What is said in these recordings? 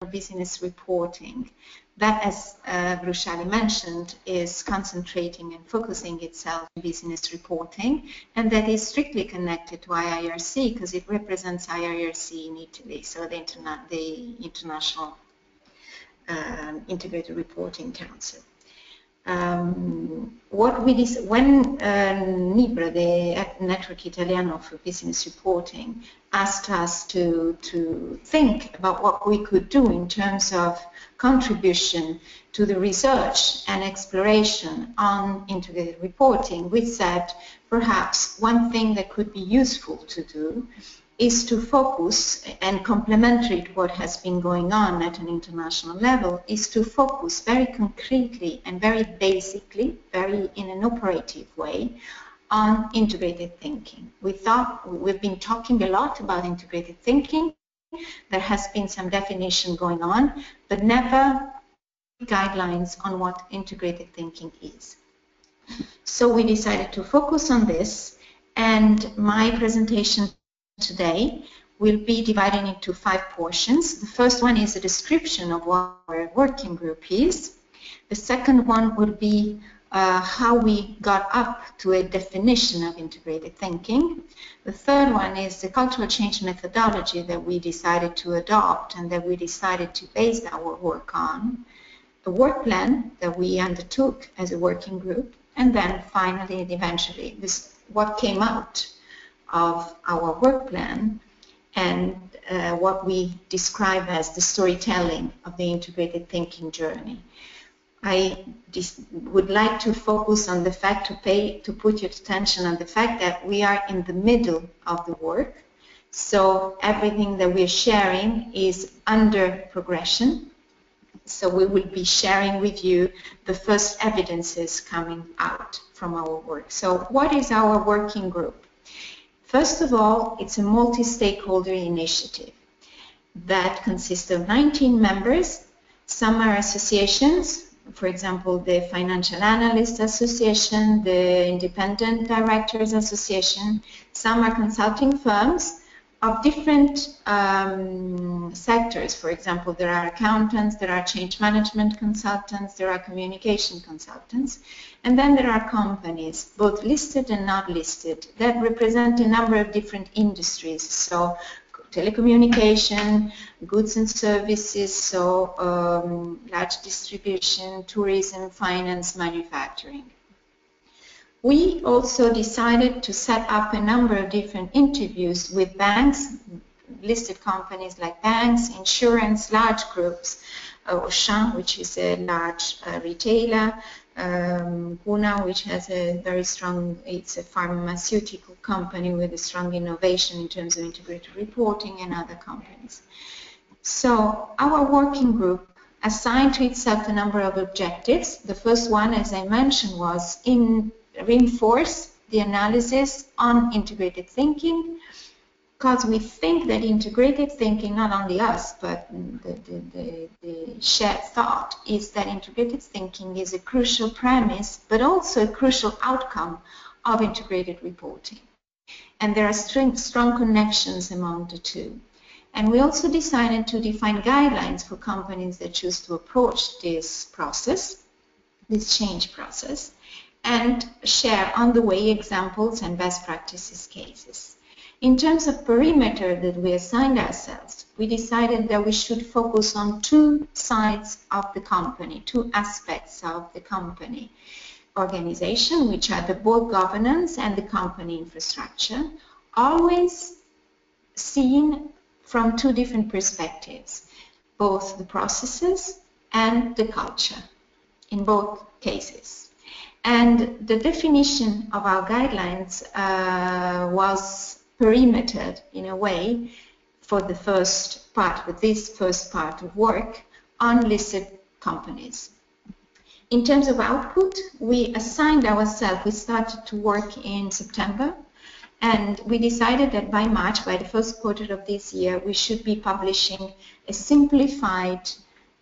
business reporting that, as Bruciali mentioned, is concentrating and focusing itself on business reporting, and that is strictly connected to IIRC because it represents IIRC in Italy, so the International Integrated Reporting Council. When NIBRA, the Network Italiano for Business Reporting, asked us to think about what we could do in terms of contribution to the research and exploration on integrated reporting, we said perhaps one thing that could be useful to do is to focus, and complementary to what has been going on at an international level, is to focus very concretely and very basically, very in an operative way, on integrated thinking. We've been talking a lot about integrated thinking. There has been some definition going on, but never guidelines on what integrated thinking is. So we decided to focus on this, and my presentation today will be divided into 5 portions. The first one is a description of what our working group is. The second one will be how we got up to a definition of integrated thinking. The third one is the cultural change methodology that we decided to adopt and that we decided to base our work on. The work plan that we undertook as a working group, and then finally and eventually what came out of our work plan and what we describe as the storytelling of the integrated thinking journey. I would like to focus on the fact, to put your attention on the fact that we are in the middle of the work, so everything that we're sharing is under progression. So we will be sharing with you the first evidences coming out from our work. So what is our working group? First of all, it's a multi-stakeholder initiative that consists of 19 members. Some are associations, for example, the Financial Analysts Association, the Independent Directors Association. Some are consulting firms of different sectors. For example, there are accountants, there are change management consultants, there are communication consultants, and then there are companies, both listed and not listed, that represent a number of different industries. So telecommunication, goods and services, so large distribution, tourism, finance, manufacturing. We also decided to set up a number of different interviews with banks, listed companies like banks, insurance, large groups, Auchan, which is a large retailer, Puna, which has a very strong, it's a pharmaceutical company with a strong innovation in terms of integrated reporting, and other companies. So our working group assigned to itself a number of objectives. The first one, as I mentioned, was reinforce the analysis on integrated thinking, because we think that integrated thinking, not only us, but the shared thought is that integrated thinking is a crucial premise, but also a crucial outcome of integrated reporting. And there are strong connections among the two. And we also decided to define guidelines for companies that choose to approach this process, this change process, and share on the way examples and best practices cases. In terms of perimeter that we assigned ourselves, we decided that we should focus on 2 sides of the company, 2 aspects of the company organization, which are the board governance and the company infrastructure, always seen from 2 different perspectives, both the processes and the culture, in both cases. And the definition of our guidelines was perimetered in a way for the first part, with this first part of work, on listed companies. In terms of output, we assigned ourselves, we started to work in September, and we decided that by March, by the first quarter of this year, we should be publishing a simplified,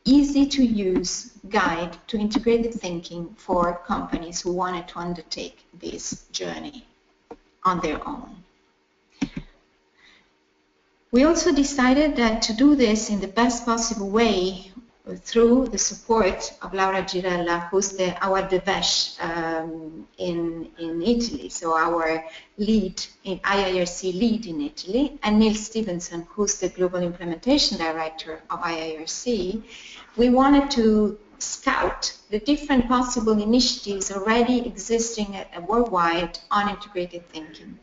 easy-to-use guide to integrated thinking for companies who wanted to undertake this journey on their own. We also decided that to do this in the best possible way through the support of Laura Girella, who's our DEVESH in Italy, so our lead in IIRC lead in Italy, and Neil Stevenson, who's the Global Implementation Director of IIRC, we wanted to scout the different possible initiatives already existing worldwide on integrated thinking.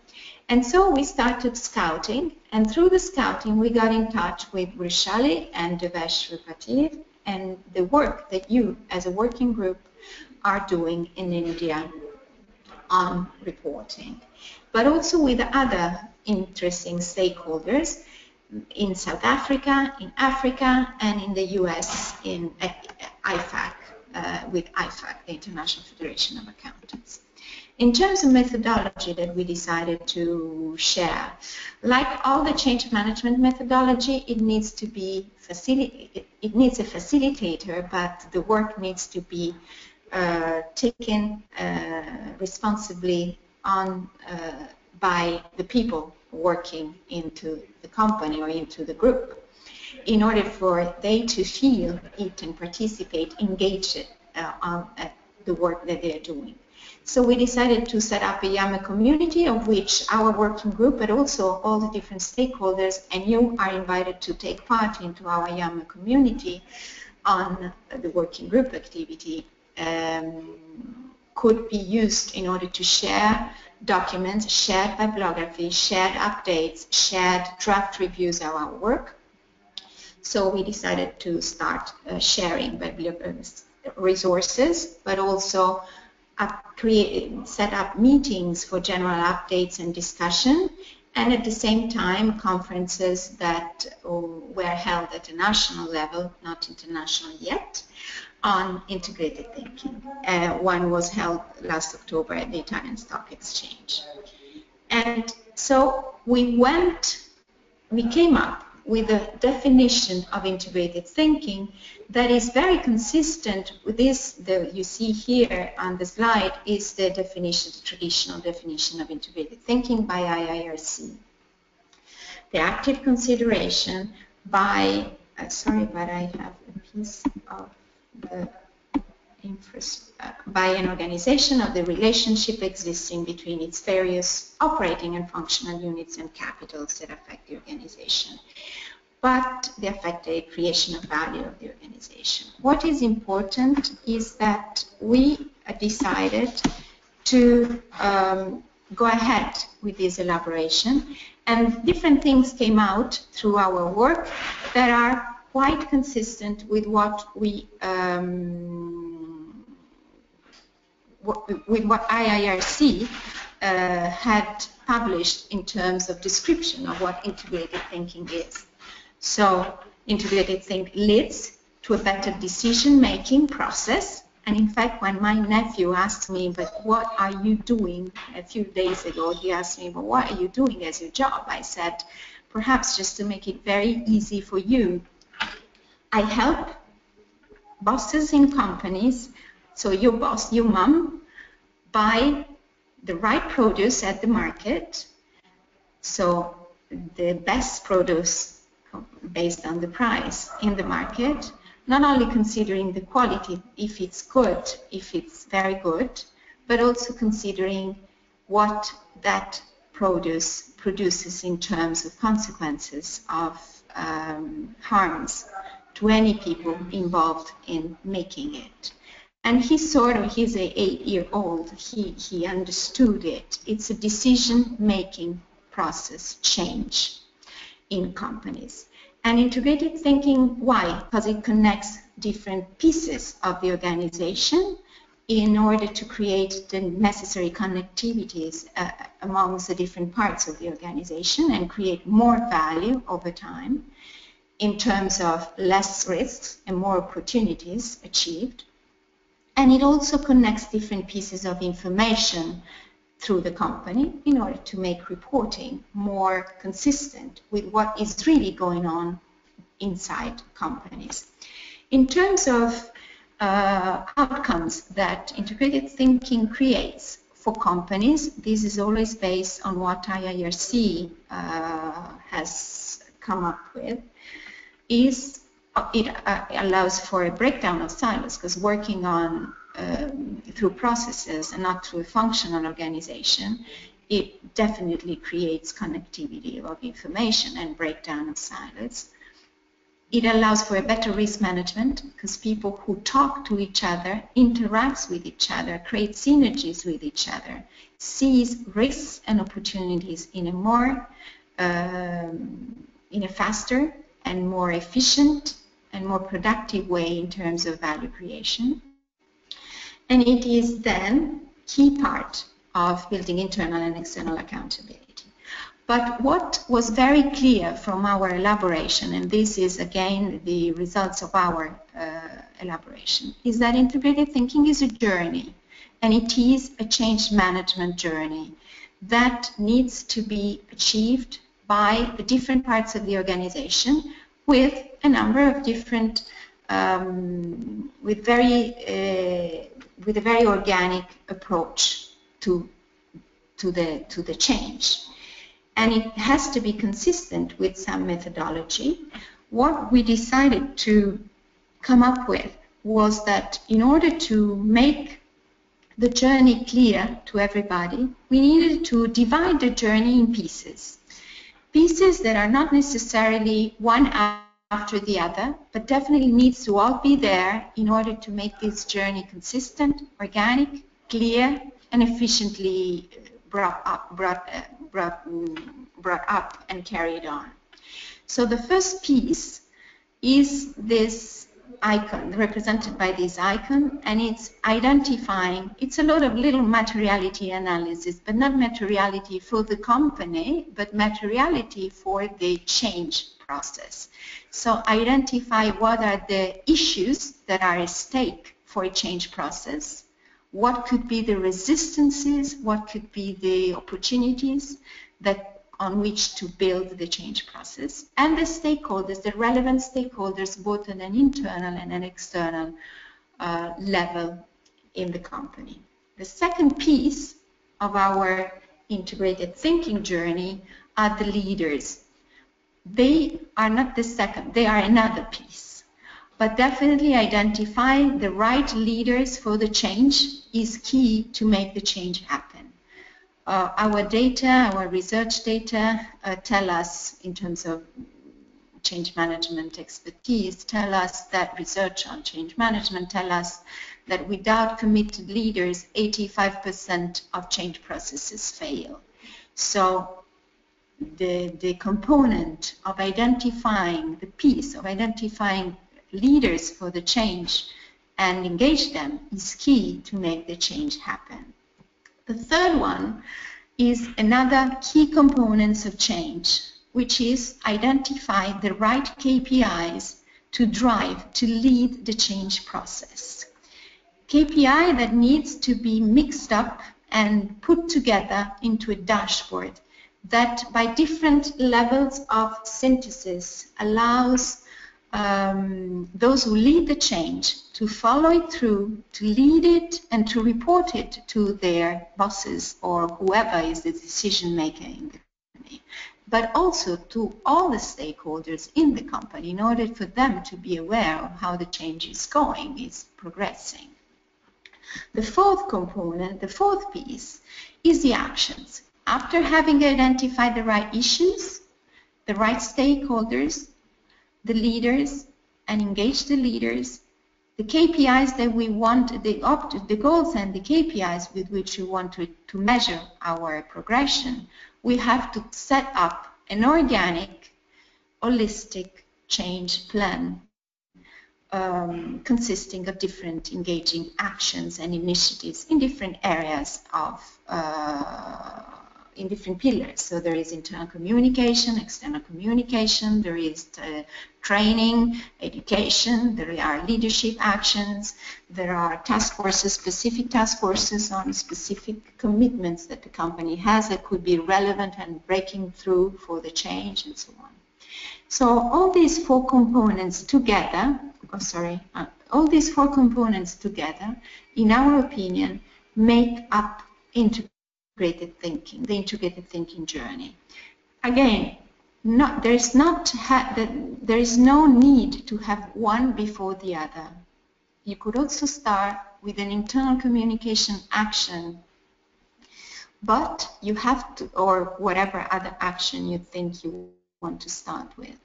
And so we started scouting, and through the scouting we got in touch with Rishali and Devesh Rupatir and the work that you as a working group are doing in India on reporting, but also with other interesting stakeholders in South Africa, and in the US in IFAC, with IFAC, the International Federation of Accountants. In terms of methodology that we decided to share, like all the change management methodology, it needs to be it needs a facilitator, but the work needs to be taken responsibly on by the people working into the company or into the group, in order for they to feel it and participate, engage on the work that they're doing. So we decided to set up a YAMA community, of which our working group, but also all the different stakeholders, and you are invited to take part into our YAMA community on the working group activity, could be used in order to share documents, shared bibliography, shared updates, shared draft reviews of our work. So we decided to start sharing resources, but also set up meetings for general updates and discussion, and at the same time conferences that were held at a national level, not international yet, on integrated thinking. One was held last October at the Italian Stock Exchange. And so we came up with a definition of integrated thinking that is very consistent with this. You see here on the slide is the definition, the traditional definition of integrated thinking by IIRC. The active consideration by, sorry, but I have a piece of the by an organization of the relationship existing between its various operating and functional units and capitals that affect the organization, but they affect the creation of value of the organization. What is important is that we decided to go ahead with this elaboration, and different things came out through our work that are quite consistent with what we with what IIRC had published in terms of description of what integrated thinking is. So integrated thinking leads to a better decision-making process. And in fact, when my nephew asked me, but what are you doing? A few days ago, he asked me, but what are you doing as your job? I said, perhaps just to make it very easy for you, I help bosses in companies, so your boss, your mom, buy the right produce at the market, so the best produce based on the price in the market, not only considering the quality, if it's good, if it's very good, but also considering what that produce produces in terms of consequences of harms to any people involved in making it. And he's an 8-year-old, he understood it. It's a decision-making process change in companies. And integrated thinking, why? Because it connects different pieces of the organization in order to create the necessary connectivities amongst the different parts of the organization and create more value over time in terms of less risks and more opportunities achieved. And it also connects different pieces of information through the company in order to make reporting more consistent with what is really going on inside companies. In terms of outcomes that integrated thinking creates for companies, this is always based on what IIRC has come up with is it allows for a breakdown of silos, because working on through processes and not through a functional organization, it definitely creates connectivity of information and breakdown of silos. It allows for a better risk management, because people who talk to each other, interact with each other, create synergies with each other, sees risks and opportunities in a more, in a faster and more efficient and more productive way in terms of value creation. And it is then key part of building internal and external accountability. But what was very clear from our elaboration, and this is again the results of our elaboration, is that integrated thinking is a journey, and it is a change management journey that needs to be achieved by the different parts of the organization with a number of different, with a very organic approach to the change. And it has to be consistent with some methodology. What we decided to come up with was that in order to make the journey clear to everybody, we needed to divide the journey in pieces. Pieces that are not necessarily one after the other, but definitely needs to all be there in order to make this journey consistent, organic, clear, and efficiently brought up and carried on. So the first piece is this icon, represented by this icon, and it's identifying, it's a lot of little materiality analysis, but not materiality for the company, but materiality for the change process. So identify what are the issues that are at stake for a change process, what could be the resistances, what could be the opportunities that on which to build the change process, and the stakeholders, the relevant stakeholders, both at an internal and an external level in the company. The second piece of our integrated thinking journey are the leaders. They are not the second, they are another piece. But definitely identifying the right leaders for the change is key to make the change happen. Our data, our research data tell us, in terms of change management expertise, tell us that research on change management tell us that without committed leaders, 85% of change processes fail. So the component of identifying, the piece of identifying leaders for the change and engage them is key to make the change happen. The third one is another key components of change, which is identify the right KPIs to drive, to lead the change process. KPI that needs to be mixed up and put together into a dashboard that by different levels of synthesis allows those who lead the change to follow it through, to lead it, and to report it to their bosses or whoever is the decision maker in the company, but also to all the stakeholders in the company in order for them to be aware of how the change is going, is progressing. The fourth component, the fourth piece, is the actions. After having identified the right issues, the right stakeholders, the leaders, and engage the leaders, the KPIs that we want, the goals and the KPIs with which we want to measure our progression, we have to set up an organic, holistic change plan consisting of different engaging actions and initiatives in different areas of in different pillars. So there is internal communication, external communication, there is training, education, there are leadership actions, there are task forces, specific task forces on specific commitments that the company has that could be relevant and breaking through for the change and so on. So all these four components together, all these four components together, in our opinion, make up integrated thinking, the integrated thinking journey. Again, there is no need to have one before the other. You could also start with an internal communication action, but you have to, or whatever other action you think you want to start with.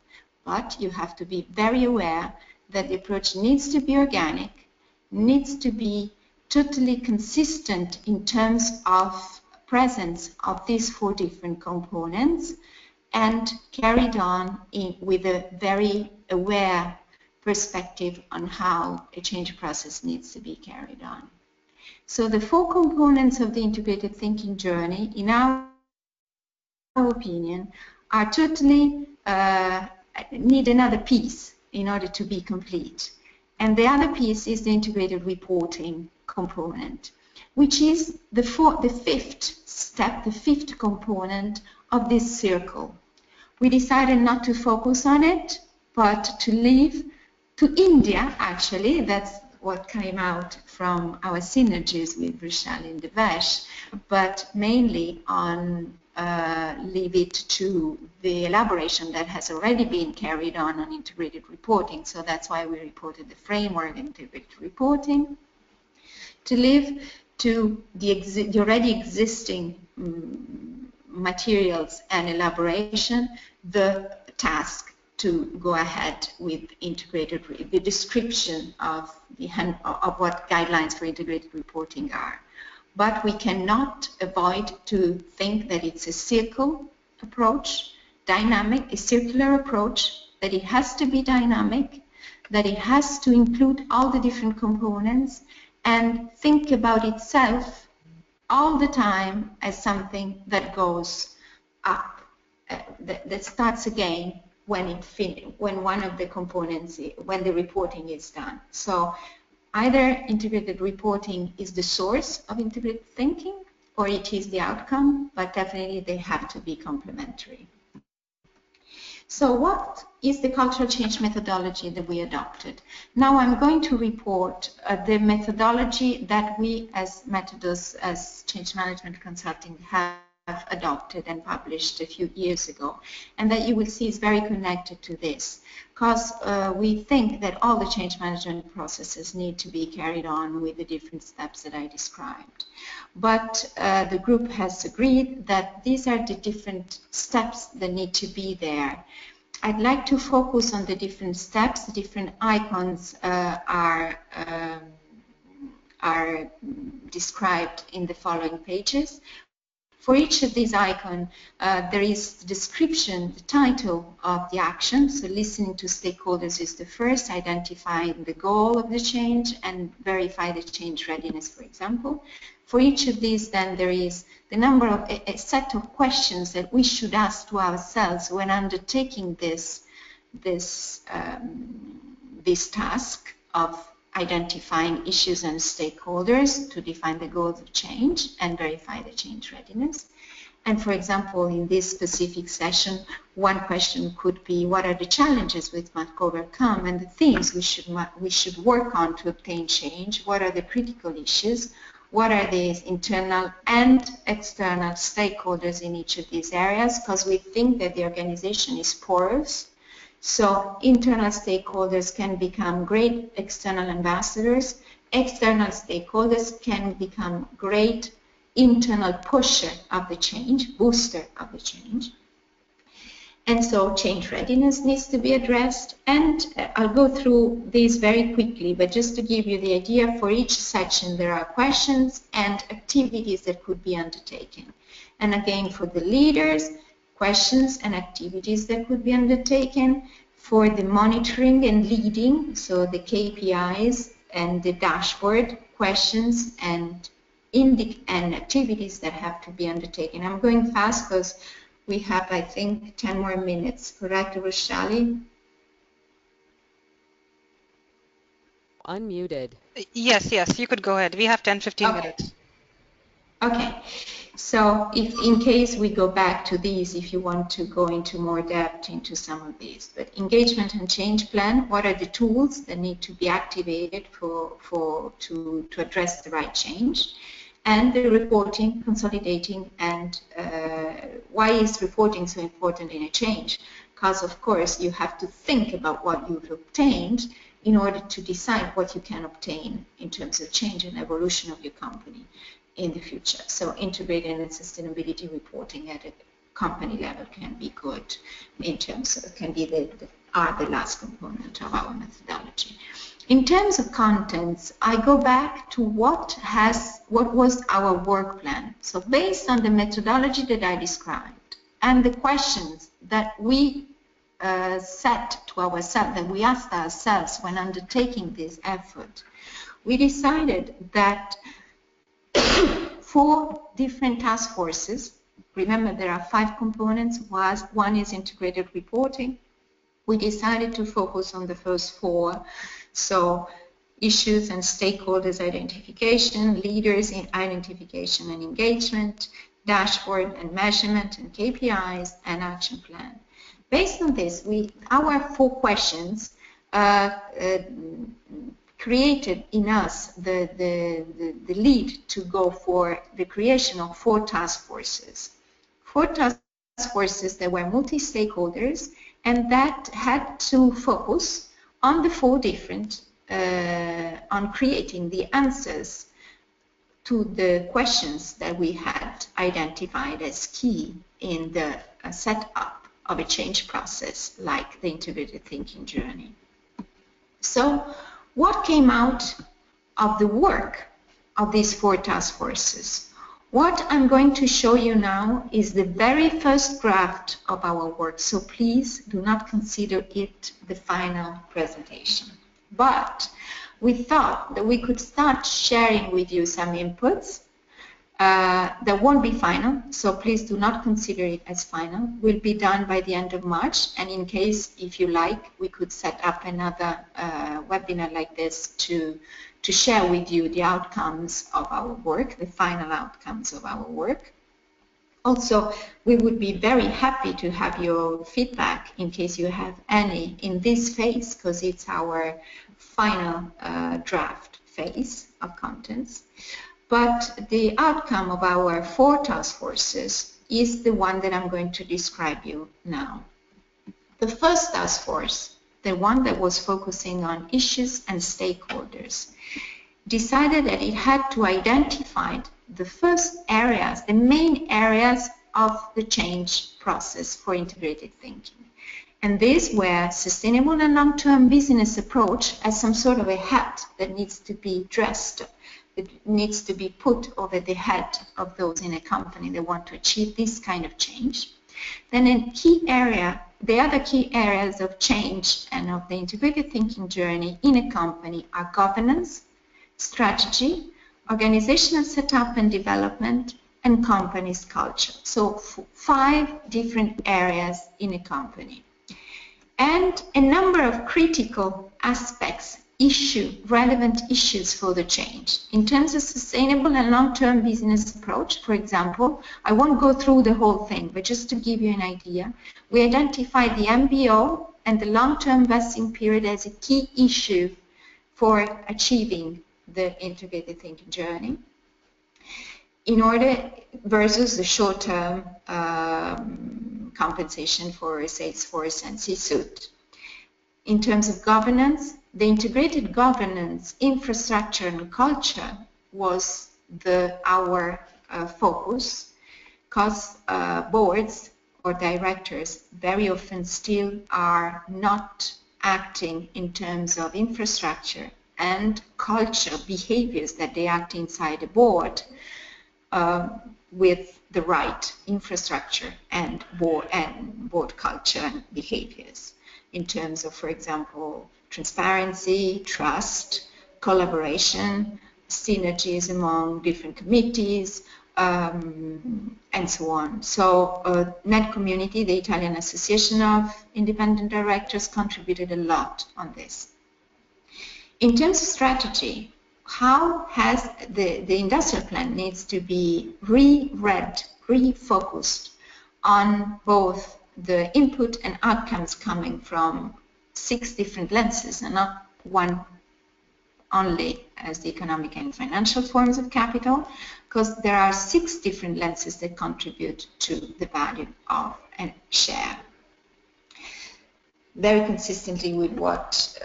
But you have to be very aware that the approach needs to be organic, needs to be totally consistent in terms of presence of these 4 different components, and carried on with a very aware perspective on how a change process needs to be carried on. So the 4 components of the integrated thinking journey, in our opinion, are totally need another piece in order to be complete. And the other piece is the integrated reporting component, which is the 5th step, the 5th component of this circle. We decided not to focus on it, but to leave to India, actually. That's what came out from our synergies with Vishal and Devesh, but mainly on leave it to the elaboration that has already been carried on integrated reporting. So that's why we reported the framework integrated reporting, to leave to the already existing materials and elaboration the task to go ahead with the description of what guidelines for integrated reporting are. But we cannot avoid to think that it's a circle approach, dynamic, a circular approach, that it has to be dynamic, that it has to include all the different components and think about itself all the time as something that goes up, that starts again when one of the components, when the reporting is done. So either integrated reporting is the source of integrated thinking, or it is the outcome, but definitely they have to be complementary. So what is the cultural change methodology that we adopted? Now I'm going to report the methodology that we as Metodos, as change management consulting, have adopted and published a few years ago, and that you will see is very connected to this, because we think that all the change management processes need to be carried on with the different steps that I described. But the group has agreed that these are the different steps that need to be there. I'd like to focus on the different steps. The different icons are described in the following pages. For each of these icons, there is the description, the title of the action. So listening to stakeholders is the first, identifying the goal of the change and verify the change readiness, for example. For each of these, then, there is the number of a set of questions that we should ask to ourselves when undertaking this task of identifying issues and stakeholders to define the goals of change and verify the change readiness. And for example, in this specific session, one question could be, what are the challenges we must overcome and the things we should work on to obtain change? What are the critical issues? What are the internal and external stakeholders in each of these areas? Because we think that the organization is porous. So internal stakeholders can become great external ambassadors. External stakeholders can become great internal pusher of the change, booster of the change. And so change readiness needs to be addressed. And I'll go through these very quickly, but just to give you the idea, for each section there are questions and activities that could be undertaken. And again, for the leaders, questions and activities that could be undertaken. For the monitoring and leading, so the KPIs and the dashboard, questions and activities that have to be undertaken. I'm going fast because we have, I think, 10 more minutes. Correct, Roshali? Unmuted. Yes, you could go ahead. We have 10-15 minutes. Okay. So if in case we go back to these, if you want to go into more depth into some of these, but engagement and change plan, what are the tools that need to be activated to address the right change? and the reporting, consolidating, and why is reporting so important in a change? Because, of course, you have to think about what you've obtained in order to decide what you can obtain in terms of change and evolution of your company in the future. So integrated and sustainability reporting at a company level can be good in terms of, can be the last component of our methodology. In terms of contents, I go back to what was our work plan. So based on the methodology that I described and the questions that we set to ourselves, that we asked ourselves when undertaking this effort, we decided that 4 different task forces, remember there are 5 components, one is integrated reporting. We decided to focus on the first 4, so issues and stakeholders identification, leaders in identification and engagement, dashboard and measurement and KPIs, and action plan. Based on this, our 4 questions created in us the lead to go for the creation of 4 task forces. 4 task forces that were multi-stakeholders and that had to focus on the 4 different, on creating the answers to the questions that we had identified as key in the setup of a change process like the integrated thinking journey. So what came out of the work of these 4 task forces? What I'm going to show you now is the very first draft of our work, so please do not consider it the final presentation. But we thought that we could start sharing with you some inputs that won't be final, so please do not consider it as final. Will be done by the end of March, and in case, if you like, we could set up another webinar like this to share with you the outcomes of our work, the final outcomes of our work. Also, we would be very happy to have your feedback in case you have any in this phase, because it's our final draft phase of contents. But the outcome of our 4 task forces is the one that I'm going to describe you now. The first task force, the one that was focusing on issues and stakeholders, decided that it had to identify the first areas, the main areas of the change process for integrated thinking. And these were sustainable and long-term business approach as some sort of a hat that needs to be dressed. It needs to be put over the head of those in a company that want to achieve this kind of change. Then a key area, the other key areas of change and of the integrated thinking journey in a company are governance, strategy, organizational setup and development, and company's culture. So 5 different areas in a company. And a number of critical aspects, relevant issues for the change. In terms of sustainable and long-term business approach, for example, I won't go through the whole thing, but just to give you an idea, we identified the MBO and the long-term vesting period as a key issue for achieving the integrated thinking journey in order versus the short-term compensation for sales force and C-suite. In terms of governance, the integrated governance, infrastructure and culture was our focus, because boards or directors very often still are not acting in terms of infrastructure and culture behaviors that they act inside a board with the right infrastructure and board culture and behaviors in terms of, for example, transparency, trust, collaboration, synergies among different committees, and so on. So Net Community, the Italian Association of Independent Directors, contributed a lot on this. In terms of strategy, how has the industrial plan needs to be reread, refocused on both the input and outcomes coming from 6 different lenses and not one only as the economic and financial forms of capital, because there are 6 different lenses that contribute to the value of a share. Very consistently with what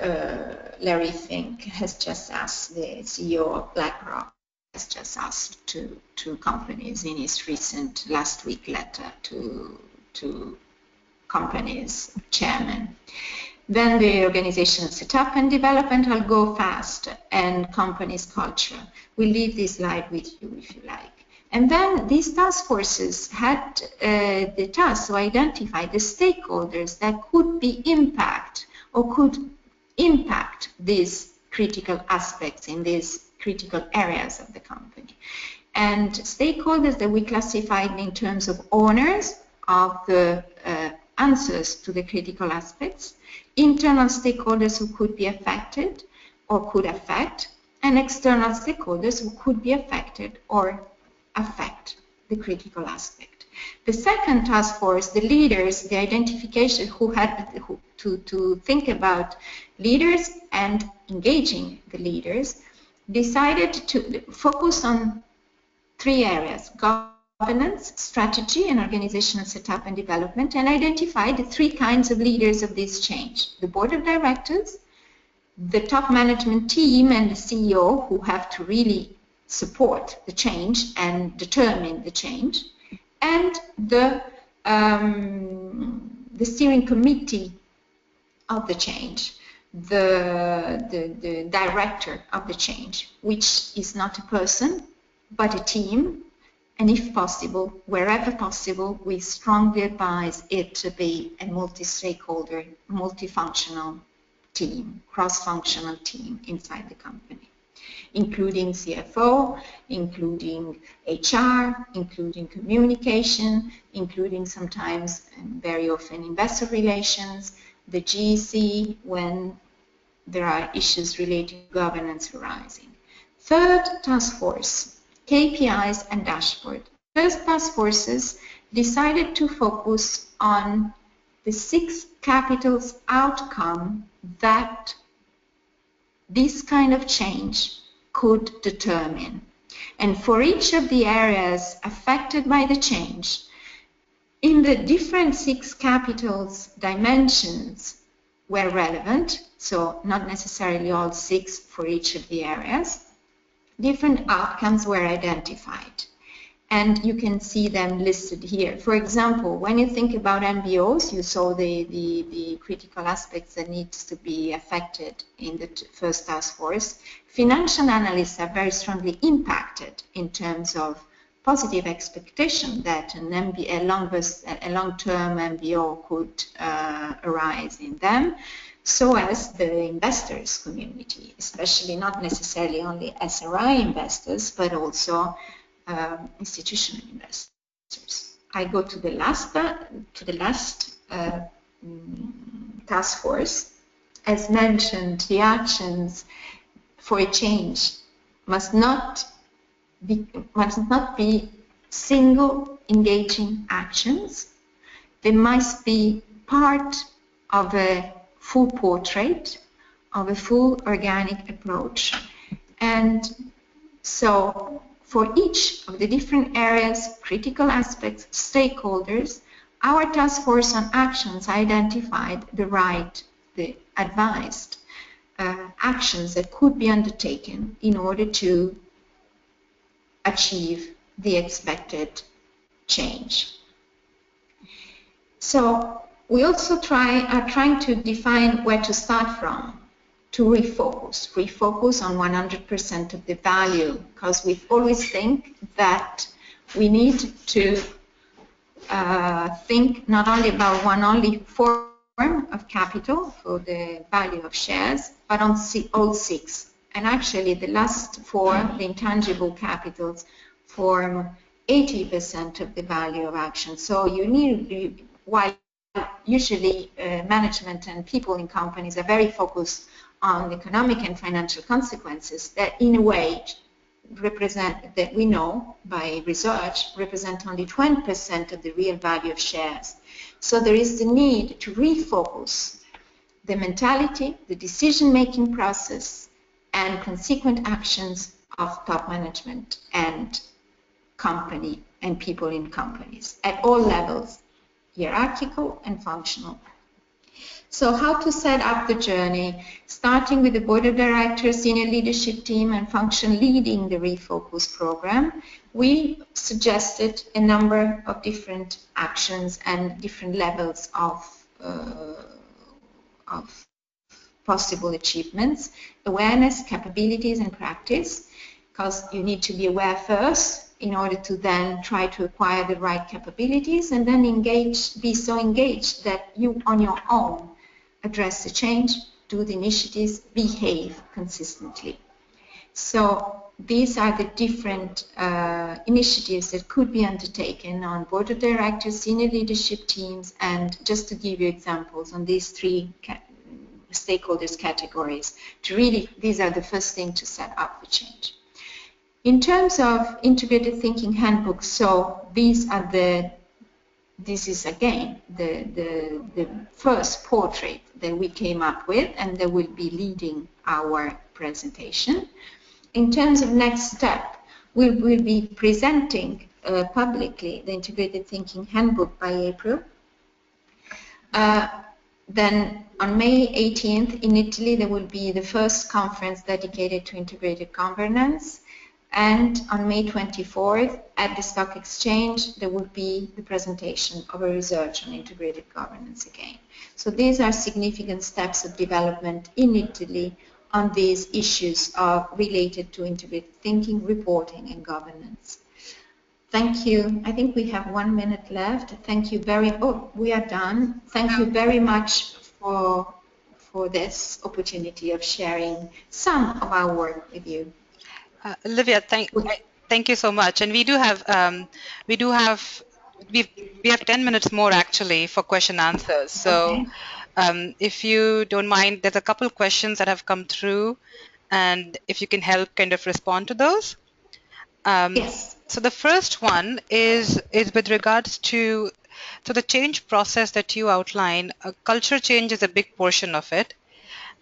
Larry Fink has just asked, the CEO of BlackRock has just asked to companies in his recent last week letter to companies chairman. Then the organizational setup and development, I'll go fast, and companies culture. We'll leave this slide with you if you like. And then these task forces had the task to identify the stakeholders that could be impact or could impact these critical aspects in these critical areas of the company. And stakeholders that we classified in terms of owners of the answers to the critical aspects, internal stakeholders who could be affected or could affect, and external stakeholders who could be affected or affect the critical aspect. The second task force, the leaders, the identification who had to think about leaders and engaging the leaders, decided to focus on 3 areas: governance, strategy, and organizational setup and development, and identify the 3 kinds of leaders of this change: the board of directors, the top management team, and the CEO, who have to really support the change and determine the change, and the steering committee of the change, the director of the change, which is not a person but a team, and if possible, wherever possible, we strongly advise it to be a multi-stakeholder, multifunctional team, cross-functional team inside the company, including CFO, including HR, including communication, including sometimes and very often investor relations, the GEC when there are issues related to governance arising. Third task force, KPIs and dashboard. First task forces decided to focus on the 6 capitals outcome that this kind of change could determine. And for each of the areas affected by the change, in the different 6 capitals dimensions were relevant, so not necessarily all 6 for each of the areas, different outcomes were identified. And you can see them listed here. For example, when you think about MBOs, you saw the critical aspects that needs to be affected in the first task force. Financial analysts are very strongly impacted in terms of positive expectation that a long-term MBO could arise in them, so as the investors community, especially not necessarily only SRI investors, but also institutional investors. I go to the last task force. As mentioned, the actions for a change must not be single engaging actions. They must be part of a full portrait, of a full organic approach. And so for each of the different areas, critical aspects, stakeholders, our task force on actions identified the advised actions that could be undertaken in order to achieve the expected change. So we also are trying to define where to start from, to refocus on 100% of the value, because we always think that we need to think not only about one only form of capital for the value of shares, but on all 6. And actually the last 4, the intangible capitals, form 80% of the value of action. So you need, while usually management and people in companies are very focused on economic and financial consequences, that in a way represent, that we know by research, represent only 20% of the real value of shares. So there is the need to refocus the mentality, the decision-making process, and consequent actions of top management and company and people in companies at all levels, hierarchical and functional. So how to set up the journey, starting with the board of directors, senior leadership team and function leading the Refocus program. We suggested a number of different actions and different levels of possible achievements, awareness, capabilities and practice, because you need to be aware first in order to then try to acquire the right capabilities, and then be so engaged that you on your own address the change, do the initiatives, behave consistently. So these are the different initiatives that could be undertaken on board of directors, senior leadership teams, and just to give you examples on these three stakeholders categories, these are the first thing to set up the change. In terms of integrated thinking handbook, so this is again the first portrait that we came up with and that will be leading our presentation. In terms of next step, we will be presenting publicly the integrated thinking handbook by April. Then on May 18th in Italy there will be the first conference dedicated to integrated governance. And on May 24th, at the Stock Exchange, there will be the presentation of a research on integrated governance again. So these are significant steps of development in Italy on these issues related to integrated thinking, reporting, and governance. Thank you. I think we have 1 minute left. Thank you we are done. Thank you very much for this opportunity of sharing some of our work with you. Olivia, thank you so much. And we have 10 minutes more actually for question answers. So if you don't mind, there's a couple of questions that have come through, and if you can help kind of respond to those. Yes. So the first one is with regards to the change process that you outline. Culture change is a big portion of it,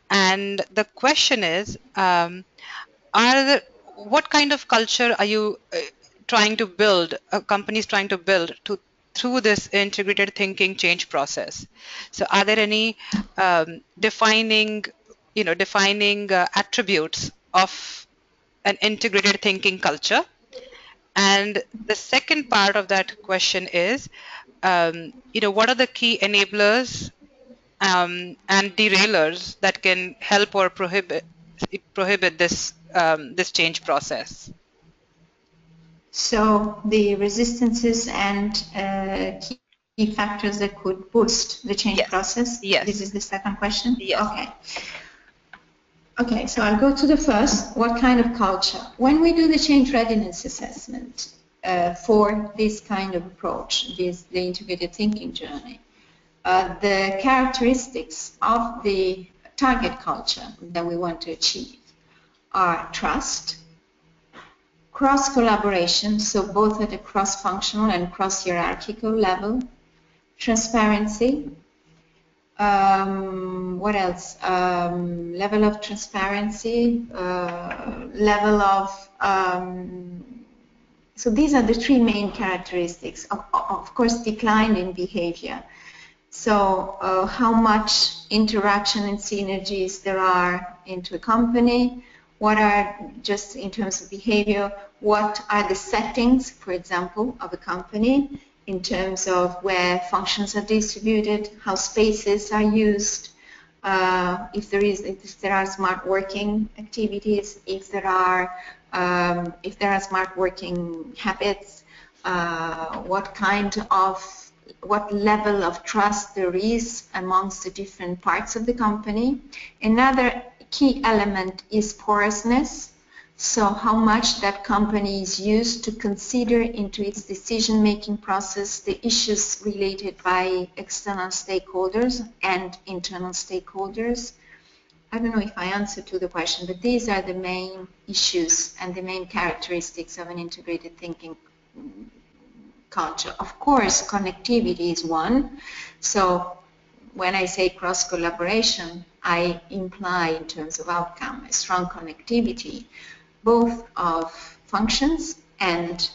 and the question is, what kind of culture are you trying to build, companies trying to build through this integrated thinking change process? So are there any defining attributes of an integrated thinking culture? And the second part of that question is, what are the key enablers and derailers that can help or prohibit this this change process? So the resistances and key factors that could boost the change process. Yes. This is the second question. Yes. Okay. Okay, so I'll go to the first. What kind of culture? When we do the change readiness assessment for this kind of approach, the integrated thinking journey, the characteristics of the target culture that we want to achieve are trust, cross-collaboration, so both at a cross-functional and cross-hierarchical level, transparency, what else? Level of transparency, level of, so these are the three main characteristics. Of course, decline in behavior. So how much interaction and synergies there are into a company, what are, just in terms of behavior, what are the settings, for example, of a company in terms of where functions are distributed, how spaces are used, if there are smart working activities, if there are smart working habits, what level of trust there is amongst the different parts of the company. Another key element is porousness, so how much that company is used to consider into its decision-making process the issues related by external stakeholders and internal stakeholders. I don't know if I answered to the question, but these are the main issues and the main characteristics of an integrated thinking culture. Of course, connectivity is one. So when I say cross-collaboration, I imply in terms of outcome a strong connectivity, both of functions and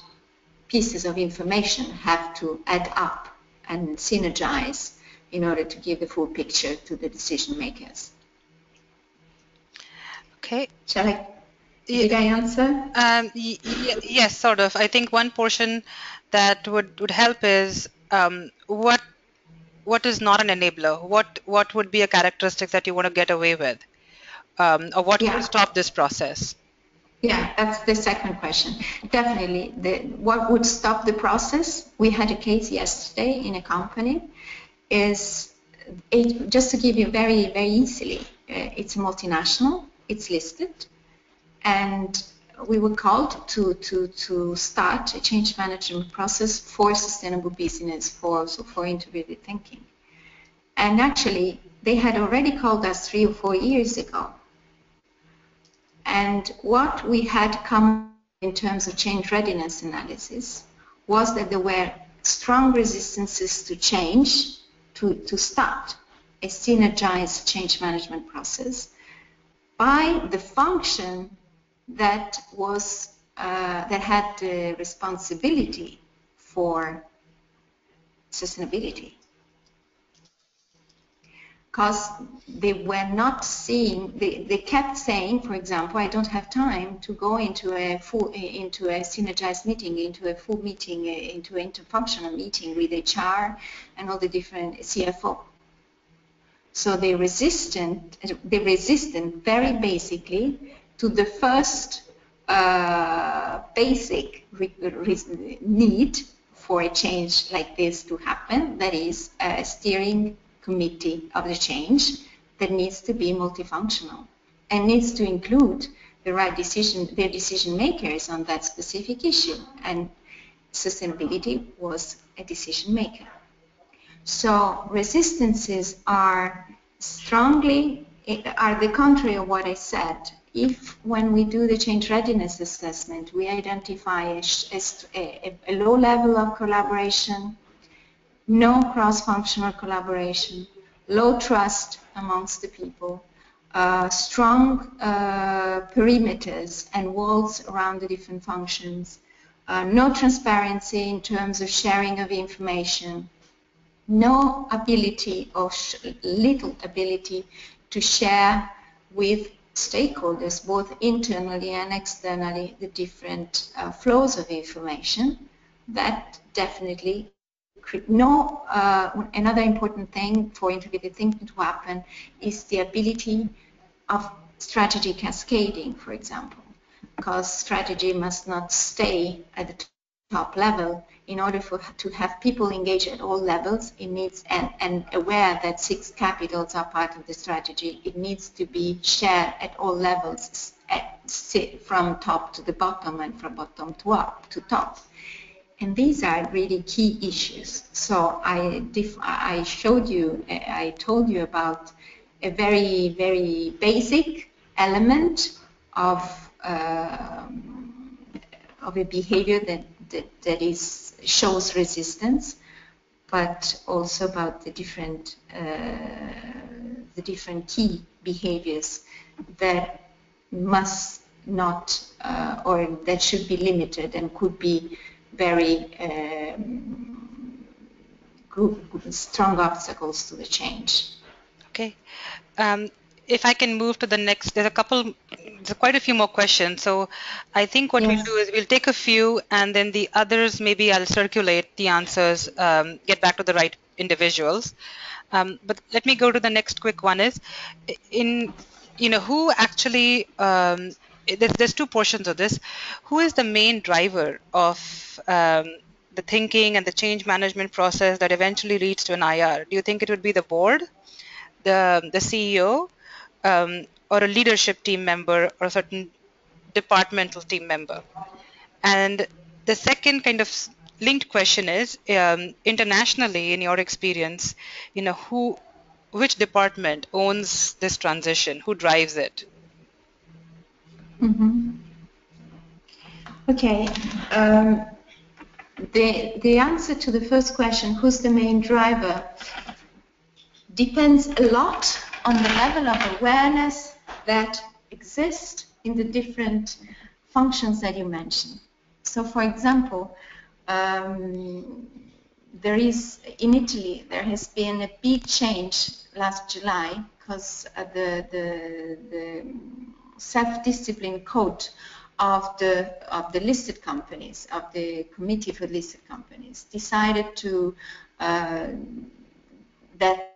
pieces of information have to add up and synergize in order to give the full picture to the decision makers. Okay. Did I answer? Yes, sort of. I think one portion that would help is what is not an enabler? What would be a characteristic that you want to get away with? Or what Yeah. would stop this process? Yeah, that's the second question. Definitely, what would stop the process? We had a case yesterday in a company. Just to give you very, very easily, it's a multinational, it's listed, and we were called to start a change management process for sustainable business, for integrated thinking. And actually, they had already called us 3 or 4 years ago. And what we had come in terms of change readiness analysis was that there were strong resistances to change, to start a synergized change management process by the function that was that had the responsibility for sustainability. Because they were not seeing, they kept saying, for example, I don't have time to go into a synergized meeting, into a full meeting, into an interfunctional meeting with HR and all the different CFO. So they resisted very basically to the first basic need for a change like this to happen, that is a steering committee of the change that needs to be multifunctional and needs to include their decision makers on that specific issue, and sustainability was a decision maker. So resistances are the contrary of what I said. If when we do the change readiness assessment, we identify a low level of collaboration, no cross-functional collaboration, low trust amongst the people, strong perimeters and walls around the different functions, no transparency in terms of sharing of information, no ability or little ability to share with stakeholders, both internally and externally, the different flows of information. That definitely another important thing for integrated thinking to happen is the ability of strategy cascading, for example, because strategy must not stay at the top level. In order to have people engage at all levels, it needs, and aware that 6 capitals are part of the strategy, it needs to be shared at all levels, from top to the bottom and from bottom to top. And these are really key issues. So I told you about a very, very basic element of a behavior that shows resistance, but also about the different key behaviors that must not or that should be limited and could be very strong obstacles to the change. Okay. If I can move to the next, there's quite a few more questions. So I think what we'll do is we'll take a few and then the others, maybe I'll circulate the answers, get back to the right individuals. But let me go to the next quick one is, who actually, there's 2 portions of this. Who is the main driver of the thinking and the change management process that eventually leads to an IR? Do you think it would be the board, the CEO, or a leadership team member, or a certain departmental team member? And the second kind of linked question is, internationally, in your experience, which department owns this transition? Who drives it? Mm-hmm. Okay. The answer to the first question, who's the main driver, depends a lot on the level of awareness that exist in the different functions that you mentioned. So, for example, there is, in Italy, there has been a big change last July because the self-discipline code of the listed companies, of the committee for listed companies, decided to that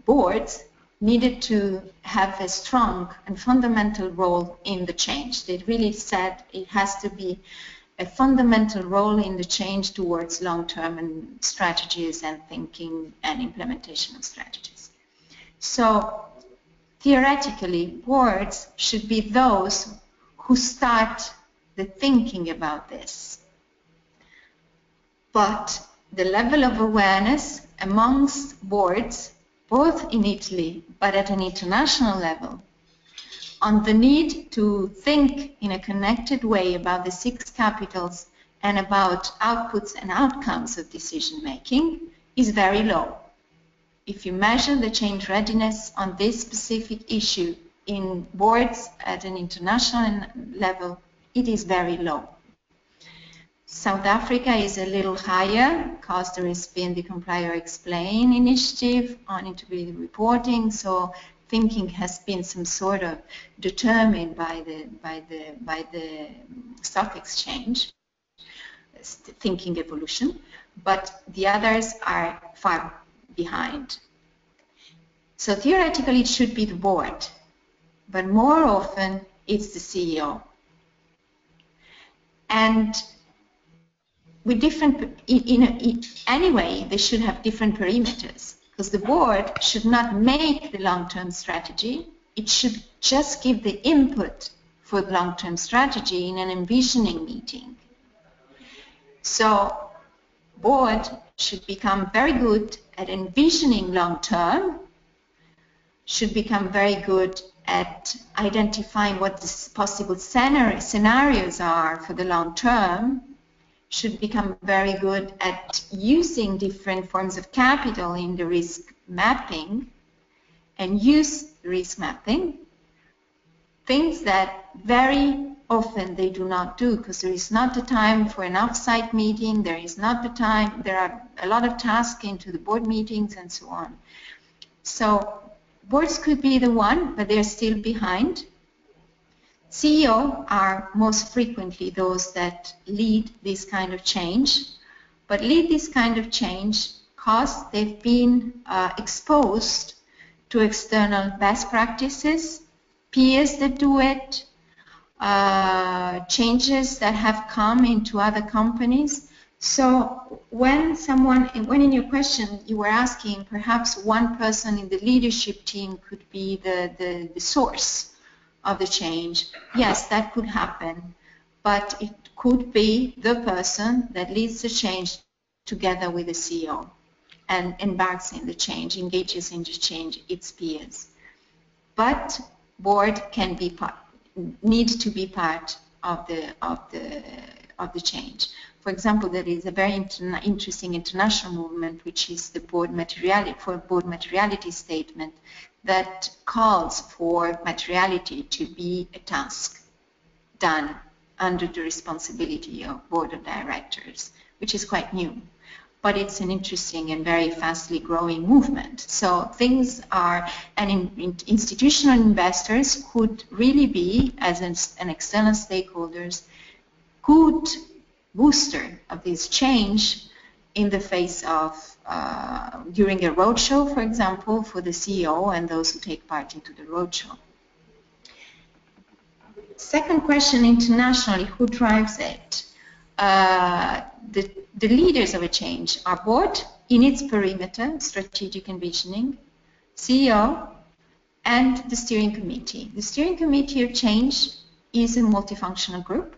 boards needed to have a strong and fundamental role in the change. They really said it has to be a fundamental role in the change towards long-term and strategies and thinking and implementation of strategies. So theoretically, boards should be those who start the thinking about this. But the level of awareness amongst boards, both in Italy but at an international level, on the need to think in a connected way about the 6 capitals and about outputs and outcomes of decision making is very low. If you measure the change readiness on this specific issue in boards at an international level, it is very low. South Africa is a little higher because there has been the Comply or Explain initiative on integrated reporting, so thinking has been some sort of determined by the stock exchange, thinking evolution, but the others are far behind. So theoretically it should be the board, but more often it's the CEO. And with different, anyway, they should have different perimeters, because the board should not make the long-term strategy. It should just give the input for the long-term strategy in an envisioning meeting. So board should become very good at envisioning long-term, should become very good at identifying what the possible scenarios are for the long term, should become very good at using different forms of capital in the risk mapping, and use risk mapping, things that very often they do not do because there is not the time for an off-site meeting, there is not the time, there are a lot of tasks into the board meetings and so on. So boards could be the one, but they're still behind. CEO are most frequently those that lead this kind of change, but lead this kind of change because they've been exposed to external best practices, peers that do it, changes that have come into other companies. So when in your question you were asking perhaps one person in the leadership team could be the source of the change, yes, that could happen, but it could be the person that leads the change together with the CEO and embarks in the change, engages in the change, its peers. But board can be need to be part of the change. For example, there is a very interesting international movement, which is the board materiality statement, that calls for materiality to be a task done under the responsibility of board of directors, which is quite new. But it's an interesting and very fastly growing movement. So things are, and institutional investors could really be, as an external stakeholders, good booster of this change in the face of, during a roadshow, for example, for the CEO and those who take part into the roadshow. Second question, internationally, who drives it? The leaders of a change are board in its perimeter, strategic envisioning, CEO, and the steering committee. The steering committee of change is a multifunctional group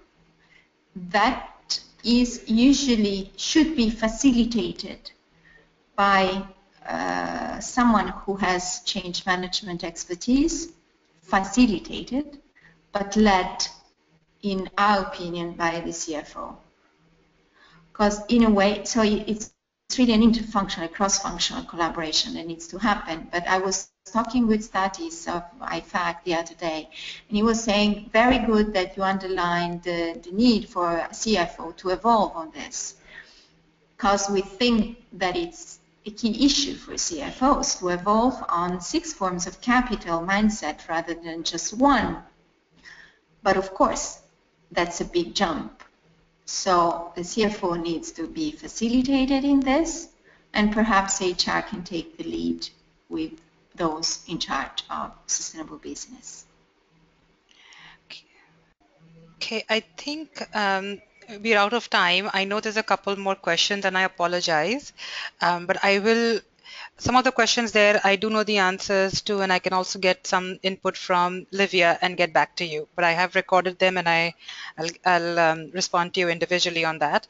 that is usually should be facilitated by someone who has change management expertise, facilitated, but led, in our opinion, by the CFO. Because in a way, so it's really an interfunctional, cross-functional collaboration that needs to happen. But I was talking with Statis of IFAC the other day, and he was saying, very good that you underlined the need for a CFO to evolve on this, because we think that it's a key issue for CFOs to evolve on 6 forms of capital mindset rather than just one. But of course, that's a big jump. So the CFO needs to be facilitated in this, and perhaps HR can take the lead with those in charge of sustainable business. Okay, I think we're out of time. I know there's a couple more questions and I apologize, but some of the questions there I do know the answers to, and I can also get some input from Livia and get back to you. But I have recorded them and I'll respond to you individually on that.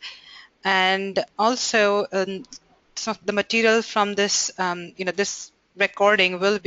And also, some of the material from this, this recording will be